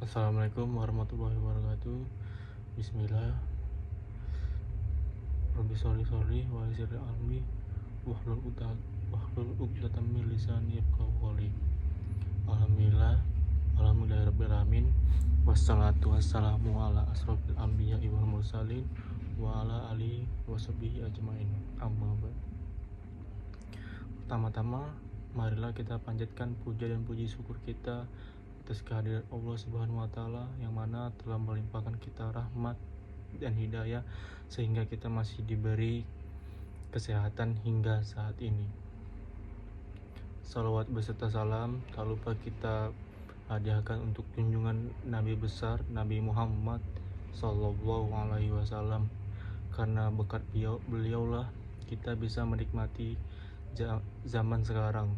Assalamualaikum warahmatullahi wabarakatuh. Bismillah. Rabbi sholli sholli wa yassir amri wahlul uqdatam min lisani yafqahu qawli. Alhamdulillahirabbil alamin. Wassalatu wassalamu ala asrofil anbiya'i wal mursalin wa ala alihi washabihi ajmain. Amma ba'd. Pertama-tama, marilah kita panjatkan puja dan puji syukur kita atas kehadiran Allah Subhanahu wa taala yang mana telah melimpahkan kita rahmat dan hidayah sehingga kita masih diberi kesehatan hingga saat ini. Salawat beserta salam tak lupa kita hadiahkan untuk junjungan Nabi besar Nabi Muhammad Sallallahu Alaihi Wasallam, karena berkat beliaulah kita bisa menikmati zaman sekarang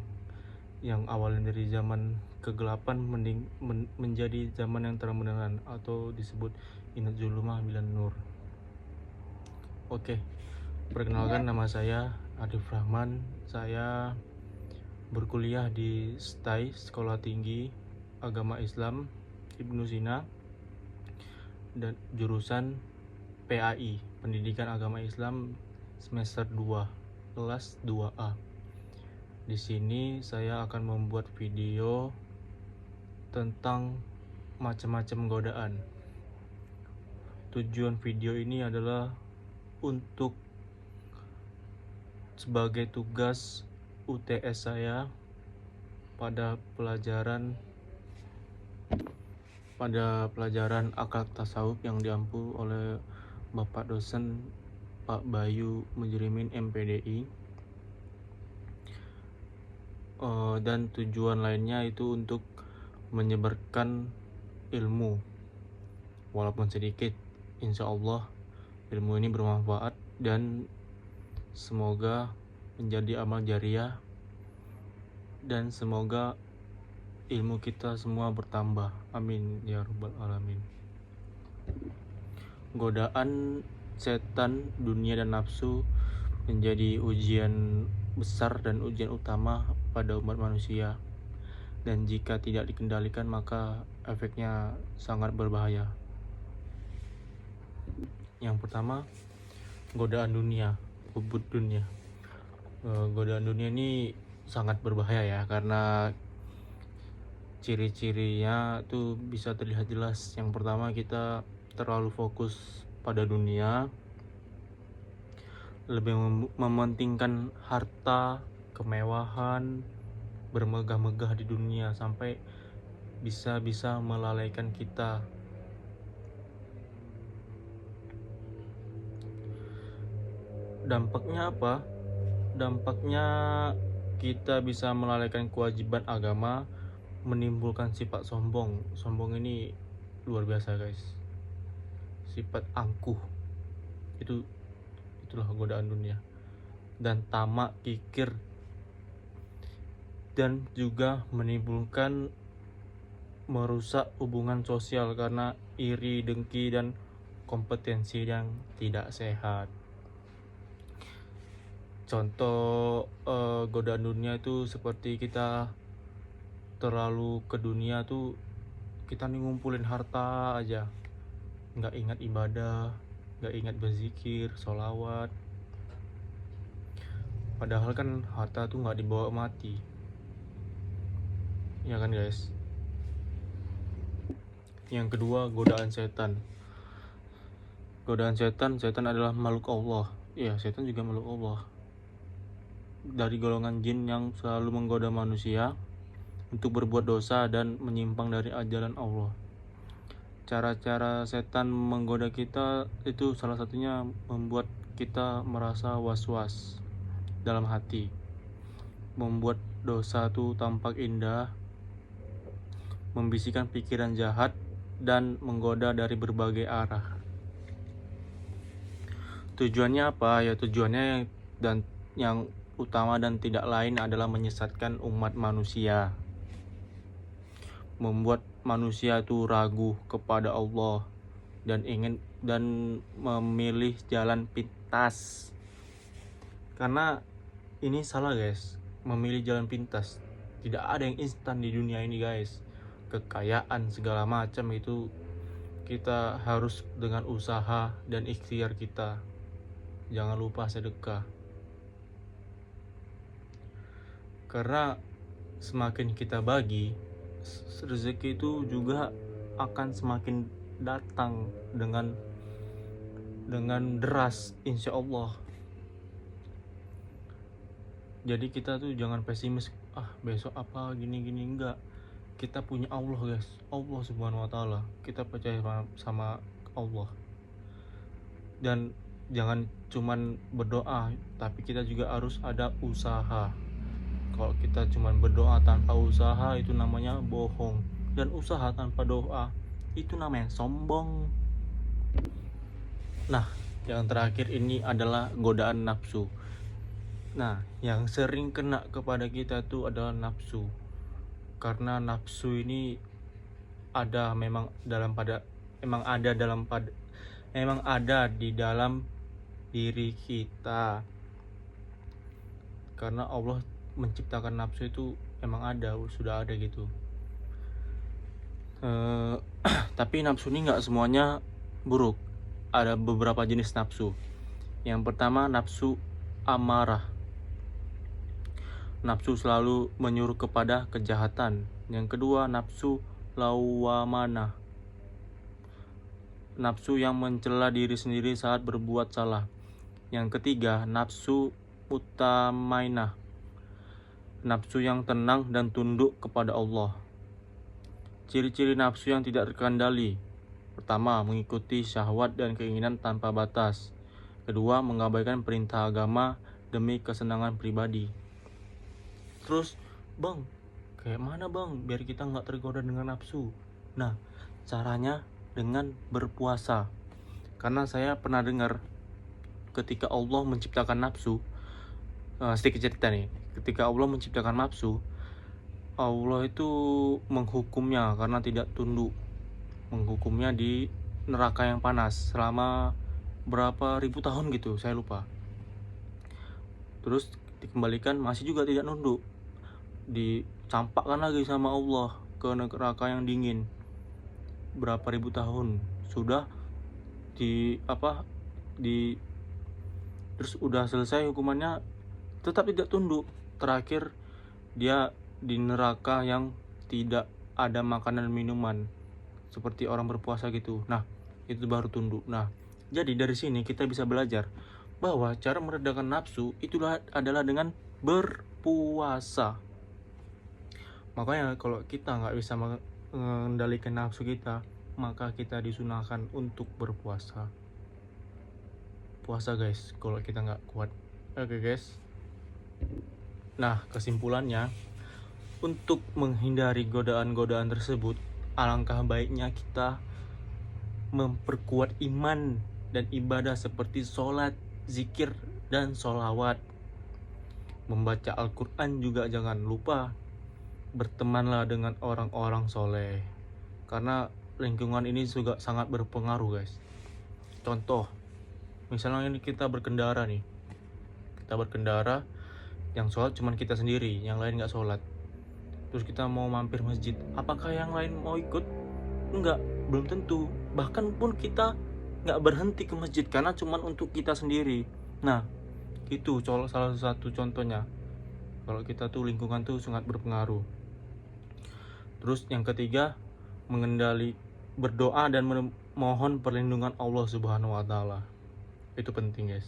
yang awalnya dari zaman kegelapan menjadi zaman yang terang benderang atau disebut inat zulumah bilan nur. Oke, perkenalkan, nama saya Arif Rahman. Saya berkuliah di STAI, Sekolah Tinggi Agama Islam Ibnu Sina, dan jurusan PAI, Pendidikan Agama Islam, semester 2, kelas 2A. Di sini saya akan membuat video tentang macam-macam godaan. Tujuan video ini adalah untuk sebagai tugas UTS saya pada pelajaran akhlak tasawuf yang diampu oleh Bapak dosen Pak Bayu Mujrimin MPDI. Dan tujuan lainnya itu untuk menyebarkan ilmu, walaupun sedikit. Insya Allah ilmu ini bermanfaat dan semoga menjadi amal jariah, dan semoga ilmu kita semua bertambah. Amin ya rabbal alamin. Godaan setan, dunia, dan nafsu menjadi ujian besar dan ujian utama pada umat manusia, dan jika tidak dikendalikan maka efeknya sangat berbahaya. Yang pertama, godaan dunia, hubud dunia. Godaan dunia ini sangat berbahaya ya, karena ciri-cirinya tuh bisa terlihat jelas. Yang pertama, kita terlalu fokus pada dunia, lebih mementingkan harta, kemewahan, bermegah-megah di dunia sampai bisa melalaikan kita. Dampaknya apa? Dampaknya kita bisa melalaikan kewajiban agama, menimbulkan sifat sombong. Sombong ini luar biasa guys. Sifat angkuh. Itulah godaan dunia. Dan tamak, kikir, dan juga menimbulkan merusak hubungan sosial karena iri, dengki, dan kompetensi yang tidak sehat. Contoh godaan dunia itu seperti kita terlalu ke dunia tuh, kita nih ngumpulin harta aja, nggak ingat ibadah, nggak ingat berzikir, sholawat. Padahal kan harta tuh nggak dibawa mati, ya kan guys. Yang kedua, godaan setan. Godaan setan adalah makhluk Allah. Ya, setan juga makhluk Allah, dari golongan jin yang selalu menggoda manusia untuk berbuat dosa dan menyimpang dari ajaran Allah. Cara-cara setan menggoda kita itu salah satunya membuat kita merasa was-was dalam hati, membuat dosa itu tampak indah, membisikkan pikiran jahat, dan menggoda dari berbagai arah. Tujuannya apa? Ya, tujuannya yang utama dan tidak lain adalah menyesatkan umat manusia, membuat manusia itu ragu kepada Allah dan memilih jalan pintas. Karena ini salah guys, memilih jalan pintas. Tidak ada yang instan di dunia ini guys. kekayaan segala macam itu kita harus dengan usaha dan ikhtiar kita. Jangan lupa sedekah. Karena semakin kita bagi, rezeki itu juga akan semakin datang dengan deras, insya Allah. Jadi kita tuh jangan pesimis, besok apa gini enggak. Kita punya Allah guys, Allah subhanahu wa ta'ala. Kita percaya sama Allah. Dan jangan cuman berdoa, tapi kita juga harus ada usaha. Kalau kita cuman berdoa tanpa usaha, itu namanya bohong. Dan usaha tanpa doa, itu namanya sombong. Nah, yang terakhir ini adalah godaan nafsu. Nah, yang sering kena kepada kita tuh adalah nafsu. Karena nafsu ini memang ada di dalam diri kita. Karena Allah menciptakan nafsu itu sudah ada gitu. Tapi nafsu ini nggak semuanya buruk. Ada beberapa jenis nafsu. Yang pertama, nafsu amarah. Nafsu selalu menyuruh kepada kejahatan. Yang kedua, nafsu lawamanah. Nafsu yang mencela diri sendiri saat berbuat salah. Yang ketiga, nafsu utamainah. Nafsu yang tenang dan tunduk kepada Allah. Ciri-ciri nafsu yang tidak terkendali. Pertama, mengikuti syahwat dan keinginan tanpa batas. Kedua, mengabaikan perintah agama demi kesenangan pribadi. Terus, bang, kayak mana bang biar kita nggak tergoda dengan nafsu? Nah, caranya dengan berpuasa. Karena saya pernah dengar ketika Allah menciptakan nafsu, sedikit cerita nih, ketika Allah menciptakan nafsu, Allah itu menghukumnya karena tidak tunduk, menghukumnya di neraka yang panas selama berapa ribu tahun gitu, saya lupa. Terus dikembalikan masih juga tidak nunduk, dicampakkan lagi sama Allah ke neraka yang dingin berapa ribu tahun. Sudah terus udah selesai hukumannya, tetap tidak tunduk. Terakhir dia di neraka yang tidak ada makanan dan minuman, seperti orang berpuasa gitu. Nah, itu baru tunduk. Nah, jadi dari sini kita bisa belajar bahwa cara meredakan nafsu itulah adalah dengan berpuasa. Makanya kalau kita nggak bisa mengendalikan nafsu kita, maka kita disunahkan untuk berpuasa. Puasa guys, kalau kita nggak kuat. Oke guys. Nah, kesimpulannya, untuk menghindari godaan-godaan tersebut, alangkah baiknya kita memperkuat iman dan ibadah seperti sholat, zikir, dan sholawat. Membaca Al-Quran juga jangan lupa. Bertemanlah dengan orang-orang soleh, karena lingkungan ini juga sangat berpengaruh guys. Contoh, misalnya ini kita berkendara, yang sholat cuma kita sendiri, yang lain nggak sholat. Terus kita mau mampir masjid, apakah yang lain mau ikut? Enggak, belum tentu. Bahkan pun kita nggak berhenti ke masjid karena cuma untuk kita sendiri. Nah, itu salah satu contohnya. Kalau kita tuh lingkungan tuh sangat berpengaruh. Terus yang ketiga, berdoa dan memohon perlindungan Allah subhanahu wa ta'ala. Itu penting guys.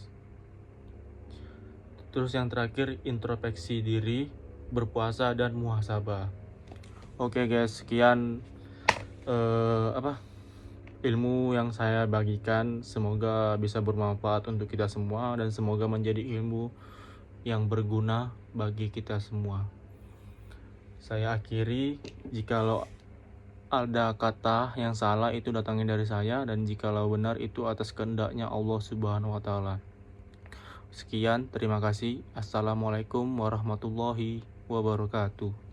Terus yang terakhir, introspeksi diri, berpuasa, dan muhasabah. Oke guys, sekian ilmu yang saya bagikan. Semoga bisa bermanfaat untuk kita semua, dan semoga menjadi ilmu yang berguna bagi kita semua. Saya akhiri, jikalau ada kata yang salah itu datangnya dari saya, dan jikalau benar itu atas kehendaknya Allah subhanahu wa ta'ala. Sekian, terima kasih. Assalamualaikum warahmatullahi wabarakatuh.